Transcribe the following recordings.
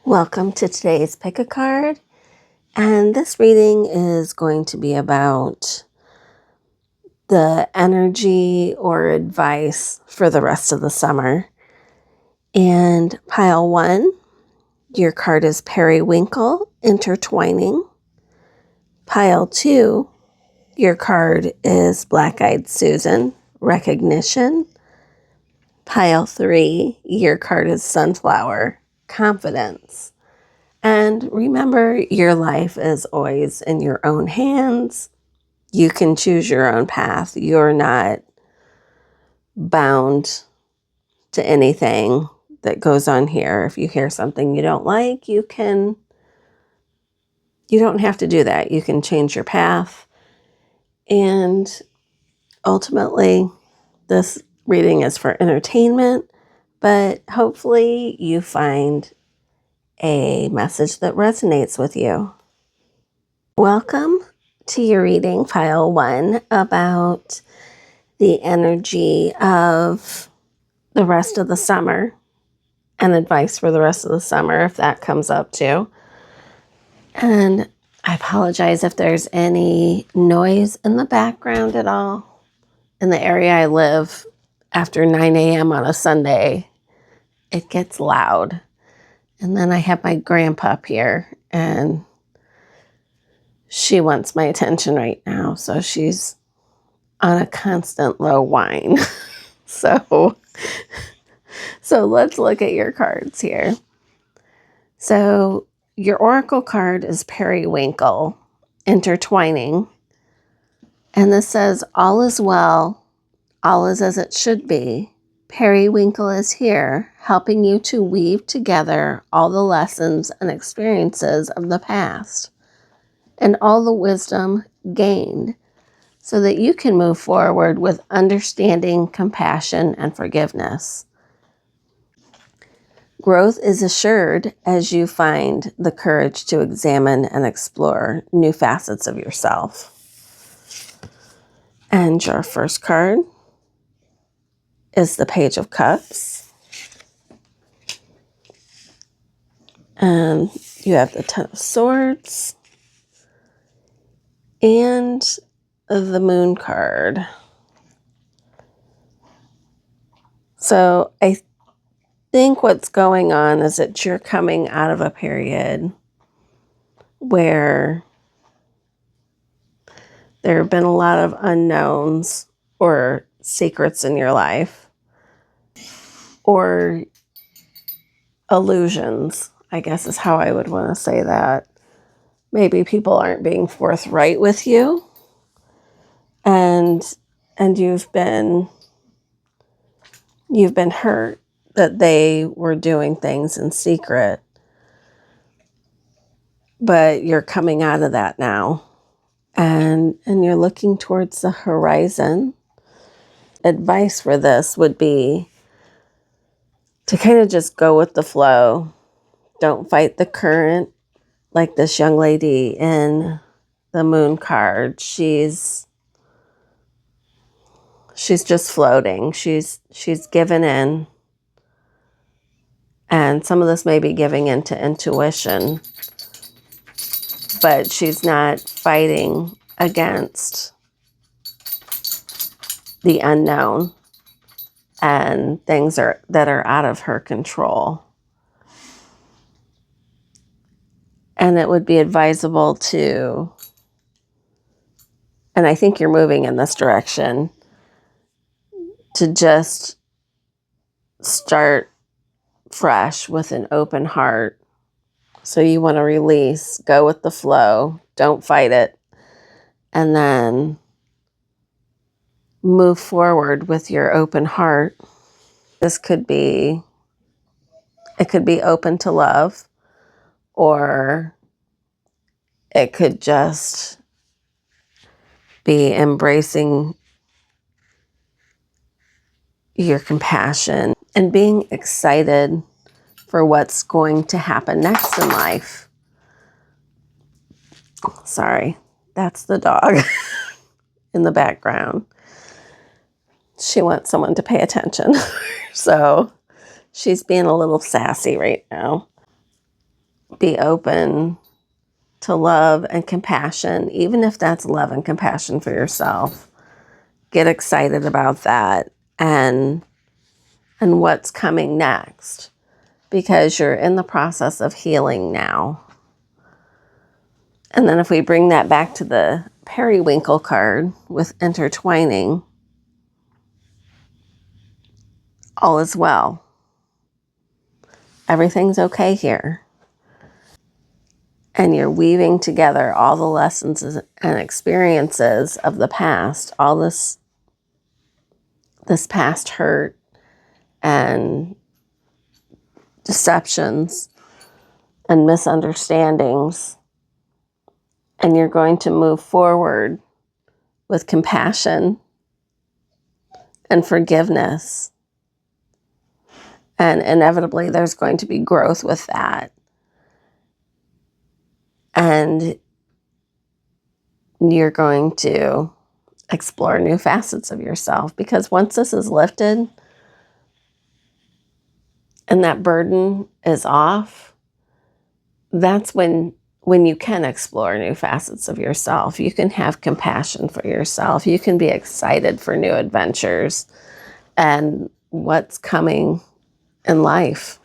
Welcome to today's Pick a Card, and this reading is going to be about the energy or advice for the rest of the summer. And pile 1, your card is Periwinkle, Intertwining. Pile 2, your card is Black-Eyed Susan, Recognition. Pile 3, your card is Sunflower, Confidence. And remember, your life is always in your own hands. You can choose your own path. You're not bound to anything that goes on here. If you hear something you don't like, you don't have to do that. You can change your path. And ultimately, this reading is for entertainment, but hopefully you find a message that resonates with you. Welcome to your reading, pile 1, about the energy of the rest of the summer and advice for the rest of the summer, if that comes up too. And I apologize if there's any noise in the background at all. In the area I live, after 9 a.m. on a Sunday, it gets loud. And then I have my grandpa up here, and she wants my attention right now, so she's on a constant low whine. So let's look at your cards here. So your oracle card is Periwinkle, Intertwining. And this says, all is well, all is as it should be. Periwinkle is here, helping you to weave together all the lessons and experiences of the past and all the wisdom gained so that you can move forward with understanding, compassion, and forgiveness. Growth is assured as you find the courage to examine and explore new facets of yourself. And your first card is the Page of Cups. And you have the Ten of Swords and the Moon card. So I think what's going on is that you're coming out of a period where there have been a lot of unknowns or secrets in your life, or illusions, I guess is how I would want to say that. Maybe people aren't being forthright with you, and you've been hurt that they were doing things in secret. But you're coming out of that now, and you're looking towards the horizon. Advice for this would be to kind of just go with the flow. Don't fight the current, like this young lady in the Moon card. She's just floating. She's given in. And some of this may be giving into intuition, but she's not fighting against the unknown and things that are out of her control. And it would be advisable to, and I think you're moving in this direction, to just start fresh with an open heart. So you want to release, go with the flow, don't fight it, and then move forward with your open heart. It could be open to love, or it could just be embracing your compassion and being excited for what's going to happen next in life. Sorry, that's the dog in the background. She wants someone to pay attention. So she's being a little sassy right now. be open to love and compassion, even if that's love and compassion for yourself. Get excited about that and what's coming next, because you're in the process of healing now. And then if we bring that back to the periwinkle card with intertwining, all is well. Everything's okay here. And you're weaving together all the lessons and experiences of the past, all this past hurt and deceptions and misunderstandings. And you're going to move forward with compassion and forgiveness. And inevitably, there's going to be growth with that. And you're going to explore new facets of yourself, because once this is lifted and that burden is off, that's when you can explore new facets of yourself. You can have compassion for yourself. You can be excited for new adventures and what's coming in life.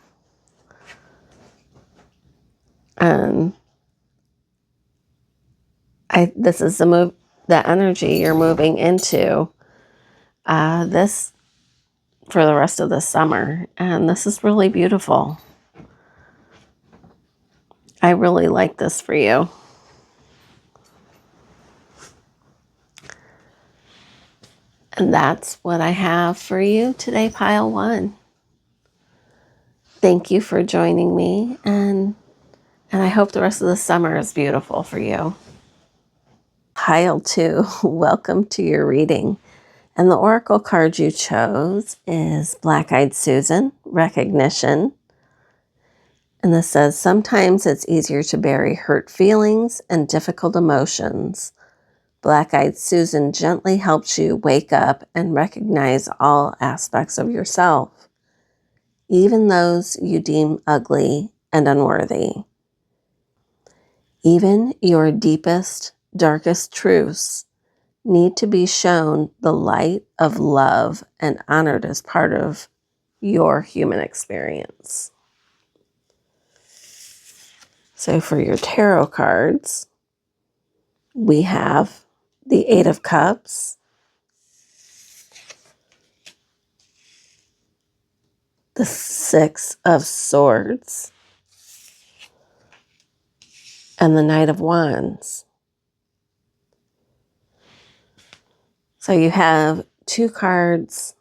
And this is the energy you're moving into this for the rest of the summer. And this is really beautiful. I really like this for you. And that's what I have for you today, Pile 1. Thank you for joining me, and I hope the rest of the summer is beautiful for you. Pile 2, welcome to your reading. And the oracle card you chose is Black-Eyed Susan, Recognition. And this says, sometimes it's easier to bury hurt feelings and difficult emotions. Black-Eyed Susan gently helps you wake up and recognize all aspects of yourself, even those you deem ugly and unworthy. Even your deepest, darkest truths need to be shown the light of love and honored as part of your human experience. So for your tarot cards, we have the 8 of Cups, the 6 of Swords, and the Knight of Wands. So you have 2 cards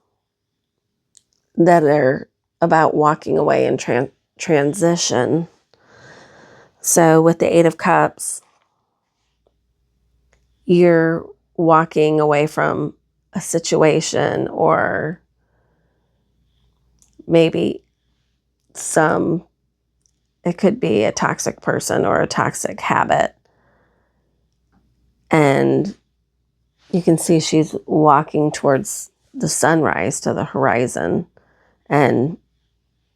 that are about walking away and transition. So with the 8 of Cups, you're walking away from a situation, or maybe it could be a toxic person or a toxic habit. And you can see she's walking towards the sunrise, to the horizon, and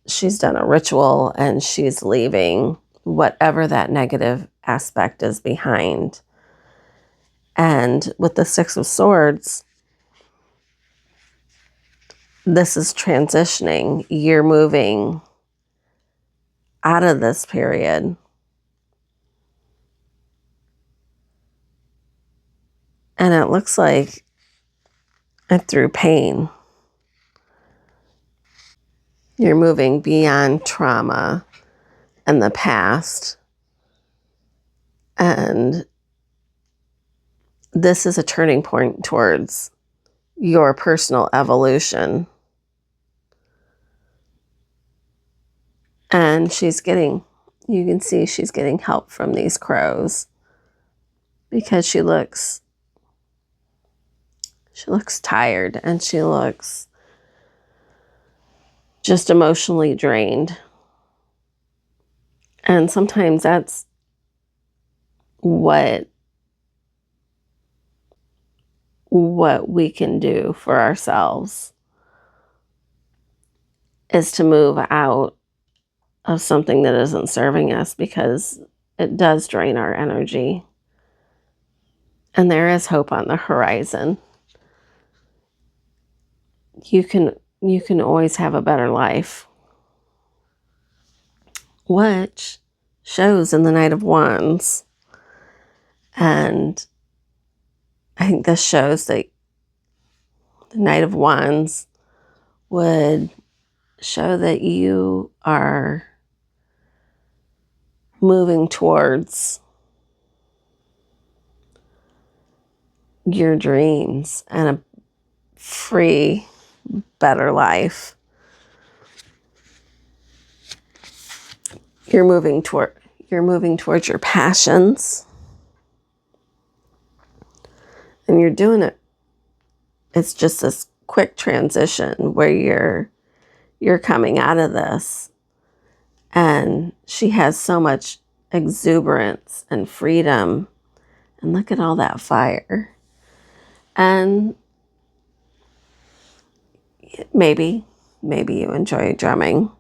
she's done a ritual and she's leaving whatever that negative aspect is behind. And with the 6 of Swords, this is transitioning. You're moving out of this period. And it looks like through pain. You're moving beyond trauma and the past. And this is a turning point towards your personal evolution. And you can see she's getting help from these crows, because she looks tired, and she looks just emotionally drained. And sometimes that's what we can do for ourselves, is to move out of something that isn't serving us, because it does drain our energy. And there is hope on the horizon. You can always have a better life, which shows in the Knight of Wands. And I think this shows that the Knight of Wands would show that you are moving towards your dreams and a free, better life. You're moving towards your passions. And you're doing it. It's just this quick transition where you're coming out of this. And she has so much exuberance and freedom. And look at all that fire. And maybe you enjoy drumming.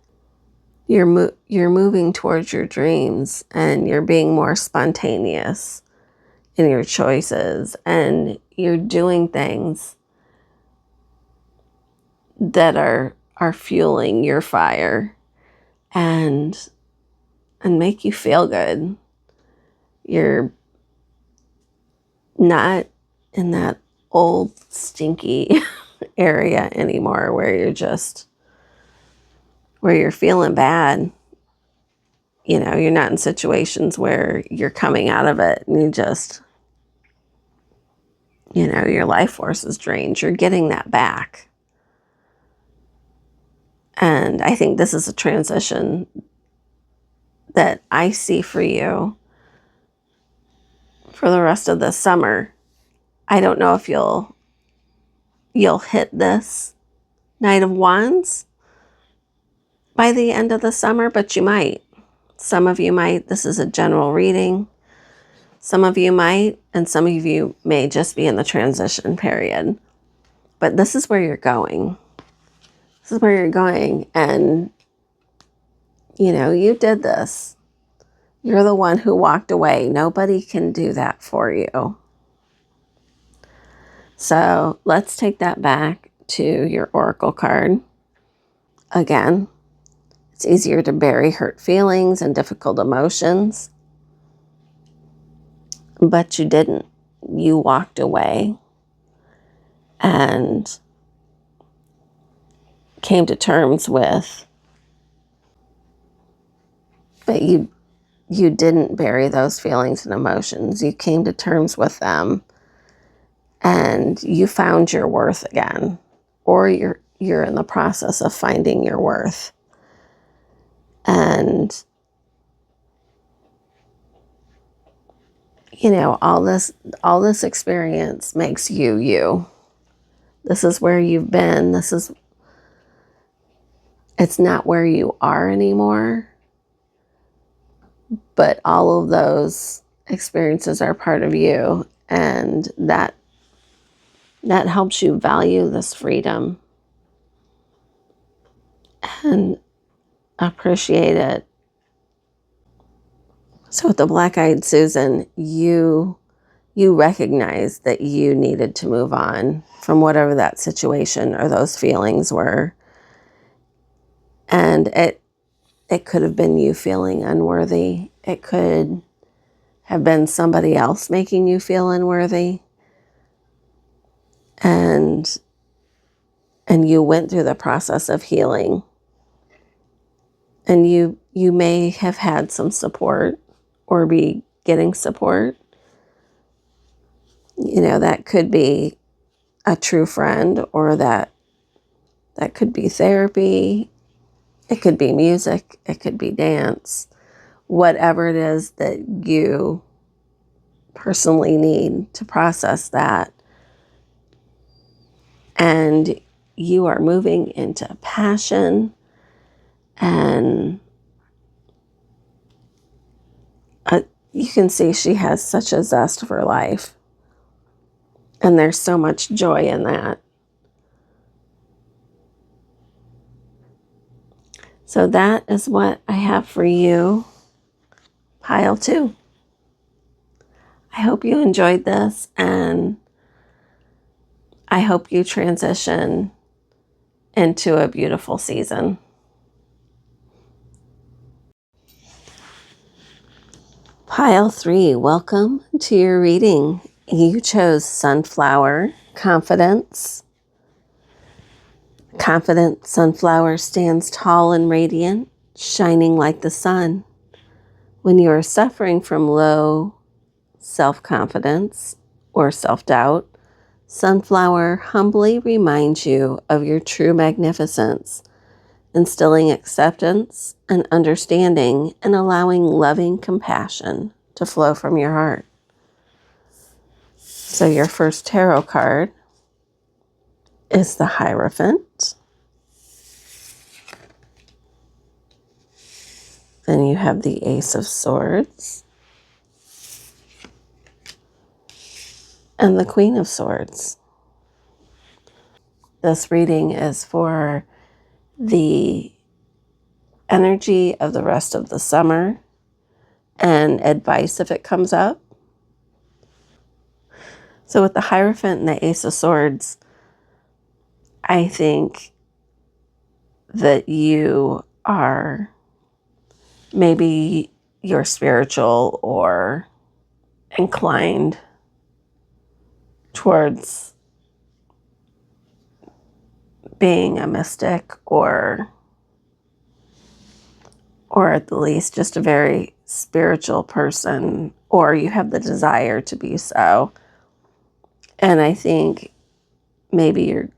You're moving towards your dreams, and you're being more spontaneous in your choices, and you're doing things that are fueling your fire and make you feel good. You're not in that old stinky area anymore where you're feeling bad. You know, you're not in situations where you're coming out of it and your life force is drained. You're getting that back. And I think this is a transition that I see for you for the rest of the summer. I don't know if you'll hit this Knight of Wands by the end of the summer, but you might. Some of you might. This is a general reading. Some of you might, and some of you may just be in the transition period. But this is where you're going. This is where you're going. And, you did this. You're the one who walked away. Nobody can do that for you. So let's take that back to your Oracle card. Again, it's easier to bury hurt feelings and difficult emotions. But you didn't. You walked away and came to terms with, but you didn't bury those feelings and emotions. You came to terms with them, and you found your worth again, or you're in the process of finding your worth. And all this experience makes you you. This is where you've been. It's not where you are anymore, but all of those experiences are part of you, and that helps you value this freedom and appreciate it. So with the Black-Eyed Susan, you recognize that you needed to move on from whatever that situation or those feelings were. And it could have been you feeling unworthy. It could have been somebody else making you feel unworthy. And you went through the process of healing. And you may have had some support or be getting support. That could be a true friend, or that could be therapy. It could be music. It could be dance. Whatever it is that you personally need to process that. And you are moving into passion and you can see she has such a zest for life. And there's so much joy in that. So that is what I have for you, pile 2. I hope you enjoyed this, and I hope you transition into a beautiful season. Pile 3, welcome to your reading. You chose Sunflower, Confidence. Confident sunflower stands tall and radiant, shining like the sun. When you are suffering from low self-confidence or self-doubt, Sunflower humbly reminds you of your true magnificence, instilling acceptance and understanding and allowing loving compassion to flow from your heart. So your first tarot card is the Hierophant. Then you have the Ace of Swords and the Queen of Swords. This reading is for the energy of the rest of the summer and advice if it comes up. So with the Hierophant and the Ace of Swords, I think that you are, maybe you're spiritual or inclined towards being a mystic or at the least just a very spiritual person, or you have the desire to be so. And I think maybe you're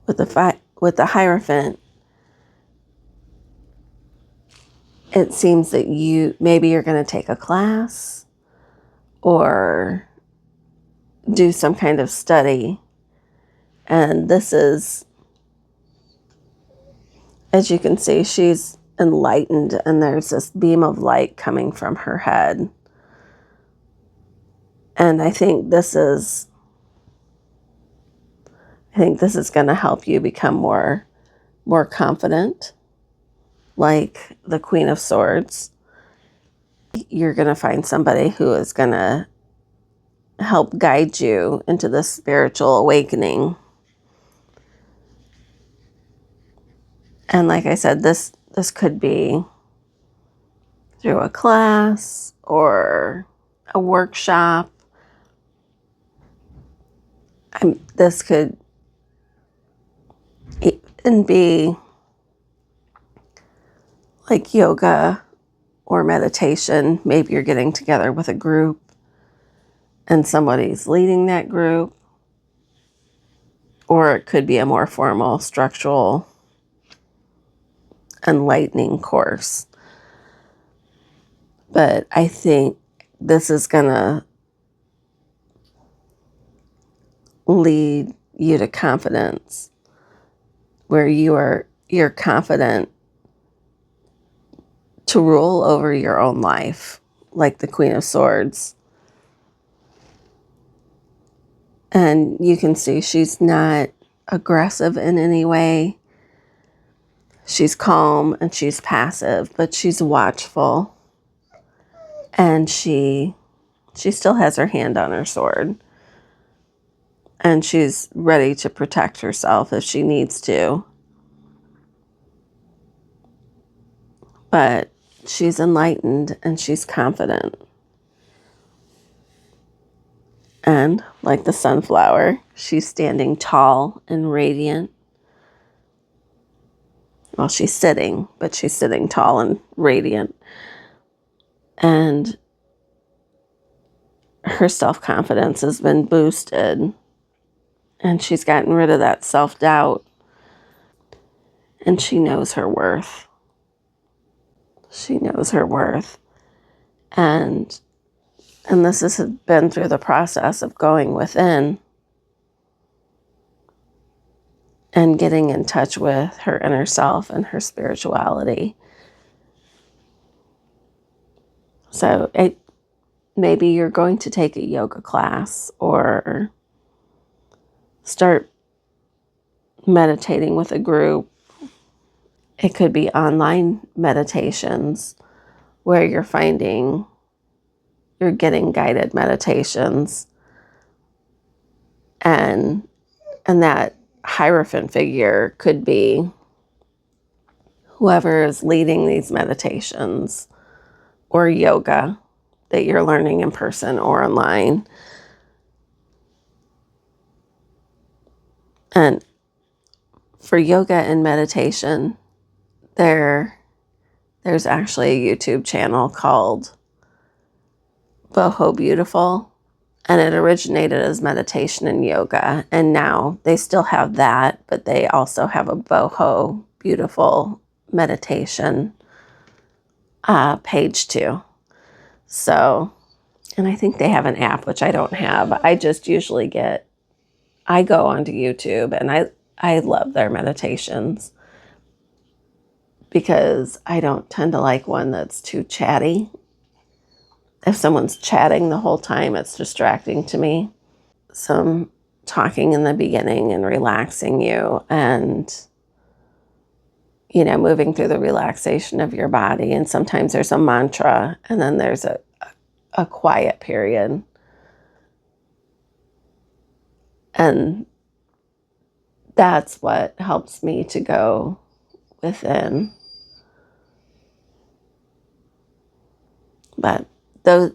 with the Hierophant, it seems that maybe you're going to take a class or do some kind of study. And this is, as you can see, she's enlightened and there's this beam of light coming from her head. And I think this is going to help you become more confident, like the Queen of Swords. You're going to find somebody who is going to help guide you into this spiritual awakening. And like I said, this could be through a class or a workshop. This could even be like yoga or meditation. Maybe you're getting together with a group and somebody's leading that group. Or it could be a more formal, structural, enlightening course. But I think this is going to lead you to confidence, where you're confident to rule over your own life, like the Queen of Swords. And you can see she's not aggressive in any way. She's calm and she's passive, but she's watchful. And she still has her hand on her sword. And she's ready to protect herself if she needs to. But she's enlightened and she's confident. And like the sunflower, she's standing tall and radiant. Well, she's sitting, but she's sitting tall and radiant. And her self-confidence has been boosted. And she's gotten rid of that self-doubt. And she knows her worth. She knows her worth. And this has been through the process of going within and getting in touch with her inner self and her spirituality. So maybe you're going to take a yoga class or start meditating with a group. It could be online meditations where you're getting guided meditations, and that Hierophant figure could be whoever is leading these meditations or yoga that you're learning in person or online. And for yoga and meditation, there's actually a YouTube channel called Boho Beautiful, and it originated as meditation and yoga, and now they still have that, but they also have a Boho Beautiful meditation page too. So, and I think they have an app, which I don't have. I just usually I go onto YouTube, and I love their meditations because I don't tend to like one that's too chatty. If someone's chatting the whole time, it's distracting to me. Some talking in the beginning and relaxing you, and moving through the relaxation of your body. And sometimes there's a mantra, and then there's a quiet period. And that's what helps me to go within. But those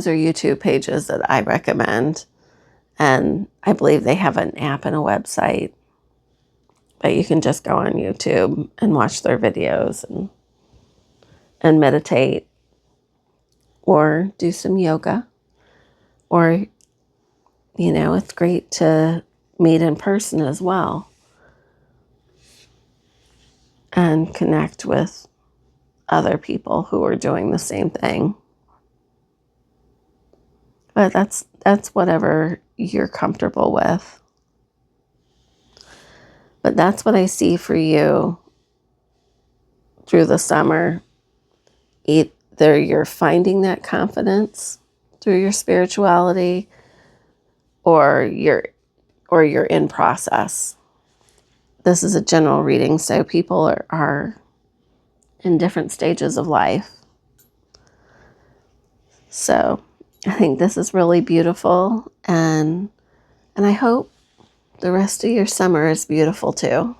are YouTube pages that I recommend. And I believe they have an app and a website. But you can just go on YouTube and watch their videos and meditate or do some yoga. Or, it's great to meet in person as well and connect with other people who are doing the same thing. But that's whatever you're comfortable with. But that's what I see for you through the summer. Either you're finding that confidence through your spirituality, or you're in process. This is a general reading, so people are in different stages of life. So I think this is really beautiful, and I hope the rest of your summer is beautiful too.